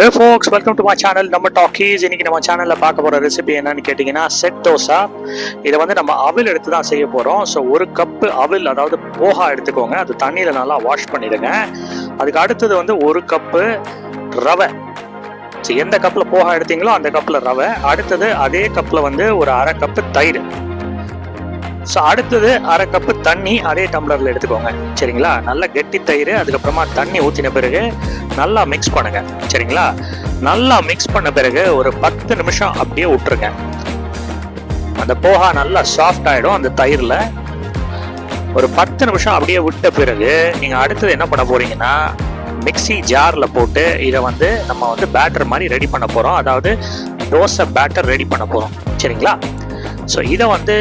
Hey folks, welcome to my channel நம்ம talkies. இன்னைக்கு நம்ம சேனல்ல பார்க்க போற ரெசிபி என்னன்னு கேட்டீங்கன்னா செட் தோசை. இதை வந்து நம்ம அவில் எடுத்து தான் செய்ய போறோம். ஸோ ஒரு கப்பு அவில், அதாவது போஹா எடுத்துக்கோங்க. அது தண்ணியில நல்லா வாஷ் பண்ணிடுங்க. அதுக்கு அடுத்தது வந்து ஒரு கப்பு ரவை. ஸோ எந்த கப்ல போஹா எடுத்தீங்களோ அந்த கப்ல ரவை. அடுத்தது அதே கப்ல வந்து ஒரு அரை கப்பு தயிர். ஸோ அடுத்தது அரை கப்பு தண்ணி அதே டம்ளர்ல எடுத்துக்கோங்க. சரிங்களா? நல்லா கெட்டி தயிர், அதுக்கப்புறமா தண்ணி ஊற்றின பிறகு நல்லா மிக்ஸ் பண்ணுங்க. சரிங்களா? நல்லா மிக்ஸ் பண்ண பிறகு ஒரு 10 நிமிஷம் அப்படியே விட்டுருங்க. அந்த போஹா நல்லா சாஃப்ட் ஆயிடும் அந்த தயிர்ல. ஒரு 10 நிமிஷம் அப்படியே விட்ட பிறகு நீங்க அடுத்தது என்ன பண்ண போறீங்கன்னா, மிக்ஸி ஜார்ல போட்டு இதை வந்து நம்ம வந்து பேட்டர் மாதிரி ரெடி பண்ண போறோம். அதாவது தோசை பேட்டர் ரெடி பண்ண போறோம். சரிங்களா? ஸோ இதை வந்து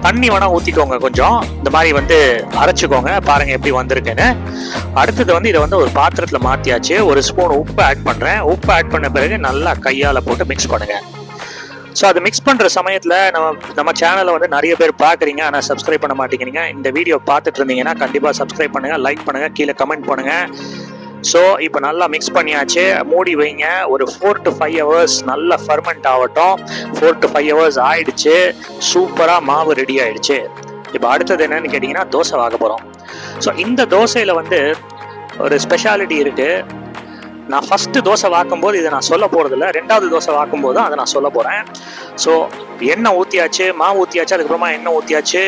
தண்ணி வேணா ஊற்றிக்கோங்க, கொஞ்சம் இந்த மாதிரி வந்து அரைச்சிக்கோங்க. பாருங்க எப்படி வந்திருக்குன்னு. அடுத்தது வந்து இதை வந்து ஒரு பாத்திரத்தில் மாற்றியாச்சு. ஒரு ஸ்பூன் உப்பு ஆட் பண்ணுறேன். உப்பு ஆட் பண்ண பிறகு நல்லா கையால் போட்டு மிக்ஸ் பண்ணுங்க. ஸோ அது மிக்ஸ் பண்ணுற சமயத்தில் நம்ம சேனலை வந்து நிறைய பேர் பார்க்குறீங்க, ஆனால் சப்ஸ்கிரைப் பண்ண மாட்டேங்கிறீங்க. இந்த வீடியோ பார்த்துட்டு இருந்தீங்கன்னா கண்டிப்பாக சப்ஸ்கிரைப் பண்ணுங்கள், லைக் பண்ணுங்கள், கீழே கமெண்ட் பண்ணுங்கள். ஸோ இப்போ நல்லா மிக்ஸ் பண்ணியாச்சு. மூடி வைங்க. ஒரு 4 to 5 hours நல்லா ஃபர்மெண்ட் ஆகட்டும். 4 to 5 hours ஆயிடுச்சு. சூப்பராக மாவு ரெடி ஆயிடுச்சு. இப்போ அடுத்தது என்னன்னு கேட்டிங்கன்னா, தோசை வாங்க போகிறோம். ஸோ இந்த தோசையில் வந்து ஒரு ஸ்பெஷாலிட்டி இருக்குது. நான் ஃபஸ்ட்டு தோசை வாக்கும்போது இதை நான் சொல்ல போகிறதில்ல, 2வது தோசை வாக்கும்போது தான் அதை நான் சொல்ல போகிறேன். ஸோ எண்ணெய் ஊற்றியாச்சு, மாவு ஊற்றியாச்சு, அதுக்கப்புறமா எண்ணெய் ஊற்றியாச்சு,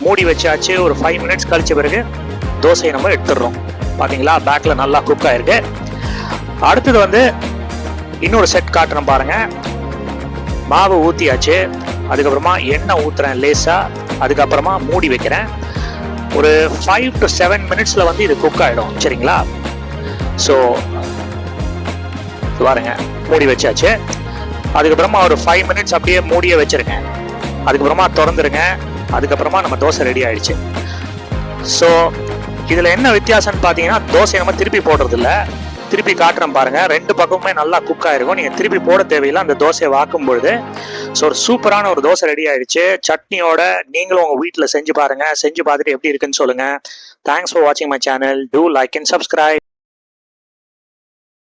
மூடி வச்சாச்சு. ஒரு 5 minutes கழிச்ச பிறகு தோசையை நம்ம எடுத்துடுறோம். பார்த்தீங்களா? பேக்கில் நல்லா குக் ஆயிருக்கு. அடுத்தது வந்து இன்னொரு செட் காட்டுறேன் பாருங்க. மாவு ஊற்றியாச்சு, அதுக்கப்புறமா எண்ணெய் ஊற்றுறேன் லேசாக, அதுக்கப்புறமா மூடி வைக்கிறேன். ஒரு 5 to 7 minutes வந்து இது குக் ஆகிடும். சரிங்களா? ஸோ பாருங்க, மூடி வச்சாச்சு. அதுக்கப்புறமா ஒரு 5 minutes அப்படியே மூடியே வச்சிருங்க. அதுக்கப்புறமா திறந்துருங்க. அதுக்கப்புறமா நம்ம தோசை ரெடி ஆயிடுச்சு. ஸோ இதில் என்ன வித்தியாசம்னு பார்த்தீங்கன்னா, தோசையை நம்ம திருப்பி போடுறது இல்லை. திருப்பி காட்டுறேன் பாருங்க. 2 பக்கமுமே நல்லா குக் ஆயிருக்கும். நீங்கள் திருப்பி போட தேவையில்லை அந்த தோசையை வாக்கும் பொழுது. ஸோ ஒரு சூப்பரான ஒரு தோசை ரெடி ஆயிடுச்சு சட்னியோட. நீங்களும் உங்கள் வீட்டில் செஞ்சு பாருங்க. செஞ்சு பார்த்துட்டு எப்படி இருக்குன்னு சொல்லுங்க. தேங்க்ஸ் ஃபார் வாட்சிங் my channel. Do like and subscribe.